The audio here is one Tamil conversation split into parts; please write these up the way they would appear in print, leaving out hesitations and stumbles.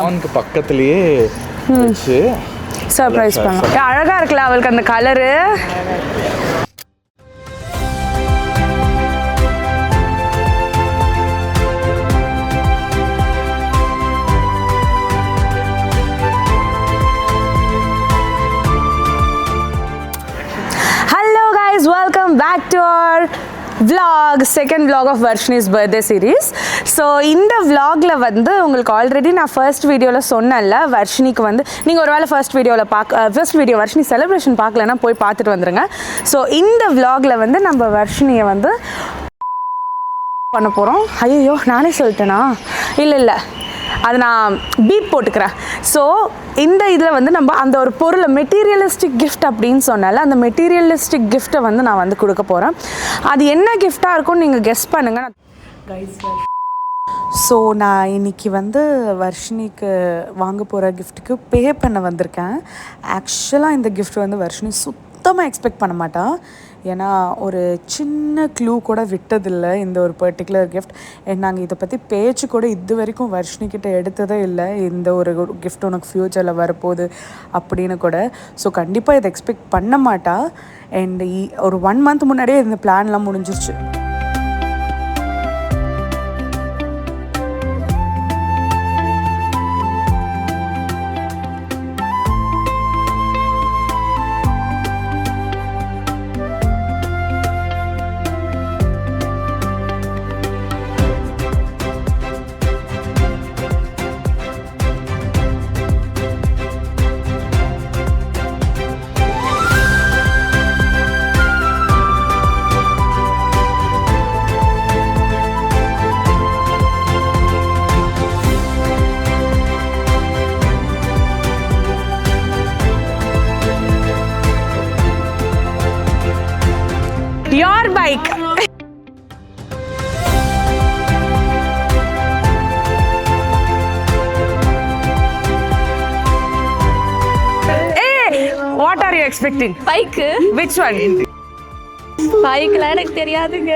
அவனுக்கு பக்கத்துலயே வச்சு சர்ப்ரைஸ் பண்ணலாம். அழகா இருக்குல்ல அவளுக்கு அந்த colour. Hello guys, welcome back to our vlog, second vlog of Varshini's birthday series. So இந்த vlogல வந்து உங்களுக்கு ஆல்ரெடி நான் ஃபர்ஸ்ட் வீடியோவில் சொன்னேன்ல, வர்ஷினிக்கு வந்து நீங்கள் ஒரு வேளை ஃபர்ஸ்ட் வீடியோ வர்ஷினி செலிப்ரேஷன் பார்க்கலன்னா போய் பார்த்துட்டு வந்துடுங்க. ஸோ இந்த vlogல வந்து நம்ம வர்ஷினியை வந்து பண்ண போகிறோம். ஐயோ நானே சொல்லிட்டேனா? இல்லை அது நான் பீப் போட்டுக்கிறேன். ஸோ இந்த இதில் வந்து நம்ம அந்த ஒரு பொருளை மெட்டீரியலிஸ்டிக் கிஃப்ட் அப்படின்னு சொன்னால அந்த மெட்டீரியலிஸ்டிக் கிஃப்ட்டை வந்து நான் வந்து கொடுக்க போகிறேன். அது என்ன கிஃப்டாக இருக்கும்னு நீங்கள் கெஸ் பண்ணுங்கள். ஸோ நான் இன்றைக்கி வந்து வர்ஷினிக்கு வாங்க போகிற கிஃப்ட்டுக்கு பே பண்ண வந்திருக்கேன். ஆக்சுவலாக இந்த கிஃப்ட் வந்து வர்ஷினி சுத்தமாக எக்ஸ்பெக்ட் பண்ண மாட்டான். ஏன்னா ஒரு சின்ன க்ளூ கூட விட்டதில்லை இந்த ஒரு பர்டிகுலர் கிஃப்ட். நாங்கள் இதை பற்றி பேச்சு கூட இது வரைக்கும் வர்ஷினிக்கிட்ட எடுத்ததே இல்லை, இந்த ஒரு கிஃப்ட் உனக்கு ஃப்யூச்சரில் வரப்போகுது அப்படின்னு கூட. ஸோ கண்டிப்பாக இதை எக்ஸ்பெக்ட் பண்ண மாட்டா. அண்ட் ஒரு 1 month முன்னாடியே இந்த பிளான்லாம் முடிஞ்சிருச்சு. Your bike. Hey, what are you expecting? Bike. Which one? Bike la எனக்கு தெரியாதுங்க.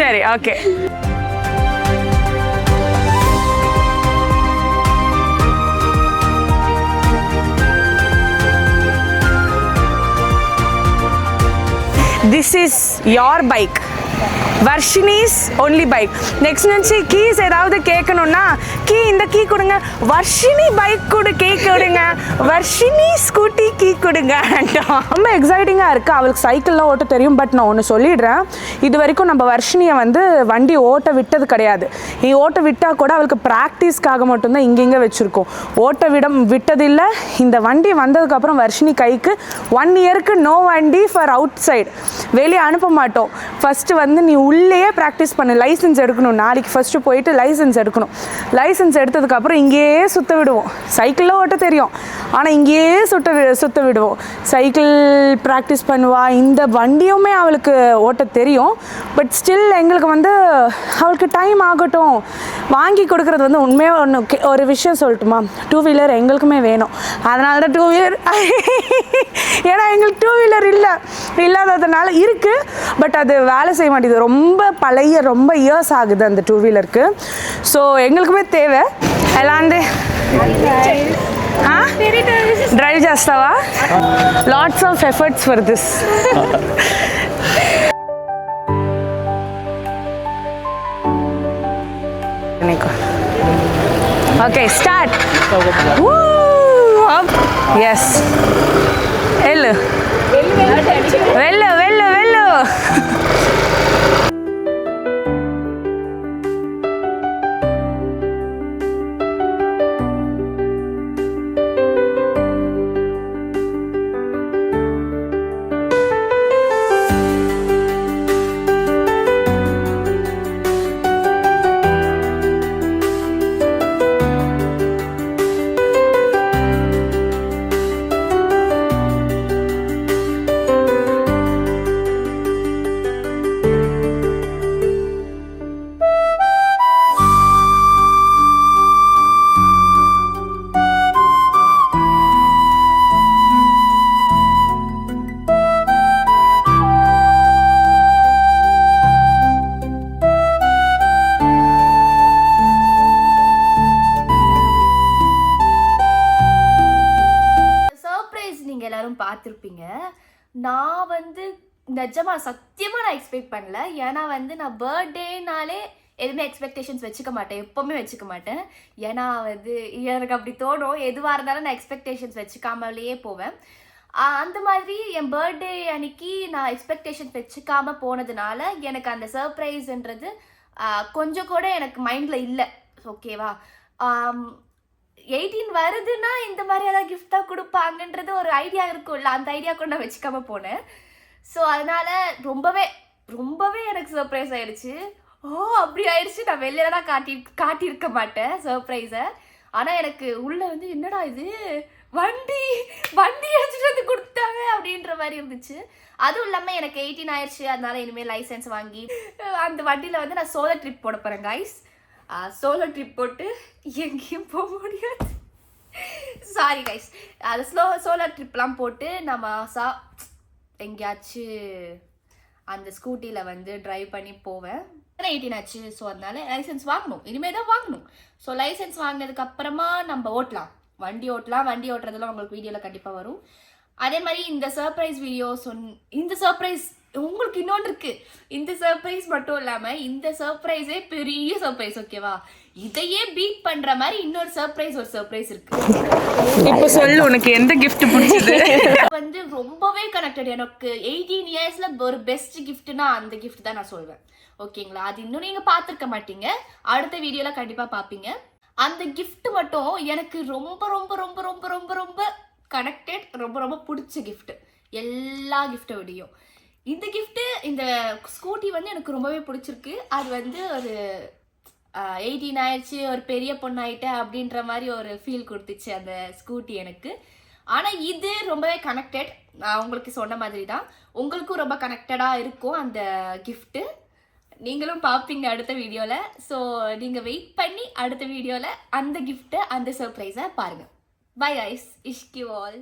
சரி, okay. This is your bike. Varshini's only bike. Next நினச்சி கீஸ் ஏதாவது கேட்கணுன்னா இந்த கீ கொடுங்க, வர்ஷினி பைக் கொடு, கீ கொடுங்க, வர்ஷினி ஸ்கூட்டி கீ கொடுங்க. ரொம்ப எக்ஸைட்டிங்காக இருக்குது. அவளுக்கு சைக்கிள்லாம் ஓட்ட தெரியும். பட் நான் ஒன்று சொல்லிடுறேன், இது வரைக்கும் நம்ம வர்ஷினியை வந்து வண்டி ஓட்ட விட்டது கிடையாது. ஓட்ட விட்டால் கூட அவளுக்கு ப்ராக்டிஸ்க்காக மட்டும்தான் இங்கே வச்சுருக்கோம். விட்டதில்லை. இந்த வண்டி வந்ததுக்கப்புறம் வர்ஷினி கைக்கு 1 yearக்கு நோ வண்டி ஃபார் அவுட் சைடு, வெளியே அனுப்ப மாட்டோம். ஃபஸ்ட்டு வந்து நீ உள்ளேயே ப்ராக்டிஸ் பண்ணு. லைசன்ஸ் எடுக்கணும். நாளைக்கு ஃபஸ்ட்டு போயிட்டு லைசன்ஸ் எடுக்கணும். லைசன்ஸ் எடுத்ததுக்கப்புறம் இங்கேயே சுற்ற விடுவோம். சைக்கிளில் ஓட்ட தெரியும், ஆனால் இங்கேயே சுற்ற விடுவோம். சைக்கிள் ப்ராக்டிஸ் பண்ணுவா. இந்த வண்டியுமே அவளுக்கு ஓட்ட தெரியும். பட் ஸ்டில் எங்களுக்கு வந்து அவளுக்கு டைம் ஆகட்டும். வாங்கி கொடுக்குறது வந்து உண்மையாக ஒரு விஷயம் சொல்லட்டுமா, 2 wheeler எங்களுக்குமே வேணும். அதனால தான் 2 wheeler. ஏன்னா எங்களுக்கு 2 wheeler இல்லாததுனால இருக்குது. பட் அது வேலை செய்ய மாட்டேங்குது. ரொம்ப இயர்ஸ் ஆகுது அந்த 2 wheelerக்கு. ஸோ எங்களுக்குமே தேவை. ఎలాంటి డ్రైవ్ చేస్తావా? Lots of efforts for this. Okay start. Yes వెళ్ళు వెళ్ళు వెళ్ళు వెళ్ళు. பார்த்துருப்பீங்க. நான் வந்து நிஜமா சத்தியமாக நான் எக்ஸ்பெக்ட் பண்ணல. ஏன்னா வந்து நான் பர்த்டேனாலே எதுவுமே எக்ஸ்பெக்டேஷன்ஸ் வச்சுக்க மாட்டேன், எப்போவுமே வச்சுக்க மாட்டேன். ஏன்னா வந்து எனக்கு அப்படி தோணும், எதுவாக இருந்தாலும் நான் எக்ஸ்பெக்டேஷன்ஸ் வச்சுக்காமலேயே போவேன். அந்த மாதிரி என் பர்த்டே அன்னைக்கு நான் எக்ஸ்பெக்டேஷன்ஸ் வச்சுக்காமல் போனதுனால எனக்கு அந்த சர்ப்ரைஸ்ன்றது கொஞ்சம் கூட எனக்கு மைண்டில் இல்லை. ஓகேவா, 18 வருதுன்னா இந்த மாதிரி ஏதாவது கிஃப்டாக கொடுப்பாங்கன்றது ஒரு ஐடியா இருக்கும்ல, அந்த ஐடியா கூட நான் வச்சுக்காம போனேன். ஸோ அதனால ரொம்பவே எனக்கு சர்ப்ரைஸ் ஆயிடுச்சு. அப்படி ஆயிடுச்சு. நான் வெளியிலலாம் காட்டியிருக்க மாட்டேன் சர்ப்ரைஸை. ஆனால் எனக்கு உள்ளே வந்து என்னடா இது வண்டி எடுத்துகிட்டு வந்து கொடுத்தாங்க அப்படின்ற மாதிரி இருந்துச்சு. அதுவும் இல்லாமல் எனக்கு 18 ஆயிடுச்சு. அதனால இனிமேல் லைசன்ஸ் வாங்கி அந்த வண்டியில் வந்து நான் சோலோ ட்ரிப் போட போகிறேன் கைஸ். சோலோ ட்ரிப் போட்டு எங்கேயும் போக முடியாது. சாரி கைஸ், அது சோலோ ட்ரிப்லாம் போட்டு நம்ம எங்கேயாச்சும் அந்த ஸ்கூட்டியில் வந்து ட்ரைவ் பண்ணி போவேன். 18 ஆச்சு. ஸோ அதனால லைசன்ஸ் வாங்கணும், இனிமேல் தான் வாங்கணும். ஸோ லைசன்ஸ் வாங்கினதுக்கு அப்புறமா நம்ம வண்டி ஓட்டுறதுலாம் உங்களுக்கு வீடியோவில் கண்டிப்பாக வரும். அதே மாதிரி இந்த சர்ப்ரைஸ் வீடியோ இந்த சர்ப்ரைஸ் உங்களுக்கு இன்னொன்று இருக்குது. இந்த சர்ப்ரைஸ் மட்டும் இல்லாமல் இந்த சர்ப்ரைஸே பெரிய சர்ப்ரைஸ். ஓகேவா, இதையே பீட் பண்ணுற மாதிரி இன்னொரு சர்ப்ரைஸ் இருக்கு. இப்போ சொல்லு, உனக்கு எந்த கிஃப்ட் பிடிச்சது? வந்து ரொம்பவே கனெக்டட். எனக்கு 18 இயர்ஸ்ல ஒரு பெஸ்ட் கிஃப்ட்னா அந்த கிஃப்ட் தான் நான் சொல்வேன். ஓகேங்களா, அது இன்னும் நீங்கள் பார்த்துருக்க மாட்டீங்க, அடுத்த வீடியோவில் கண்டிப்பாக பார்ப்பீங்க. அந்த கிஃப்ட் மட்டும் எனக்கு ரொம்ப ரொம்ப ரொம்ப ரொம்ப ரொம்ப ரொம்ப கனெக்டட், ரொம்ப பிடிச்ச கிஃப்ட் எல்லா கிஃப்ட்டை விடையும். இந்த கிஃப்ட்டு, இந்த ஸ்கூட்டி வந்து எனக்கு ரொம்பவே பிடிச்சிருக்கு. அது வந்து ஒரு 18 ஆயிடுச்சு, ஒரு பெரிய பொண்ணாயிட்டேன் அப்படின்ற மாதிரி ஒரு ஃபீல் கொடுத்துச்சு அந்த ஸ்கூட்டி எனக்கு. ஆனால் இது ரொம்பவே கனெக்டட். நான் உங்களுக்கு சொன்ன மாதிரி தான், உங்களுக்கும் ரொம்ப கனெக்டடாக இருக்கும் அந்த கிஃப்ட்டு. நீங்களும் பார்ப்பீங்க அடுத்த வீடியோவில். ஸோ நீங்கள் வெயிட் பண்ணி அடுத்த வீடியோவில் அந்த கிஃப்ட்டை, அந்த சர்ப்ரைஸை பாருங்கள். Bye guys, Ishq you all.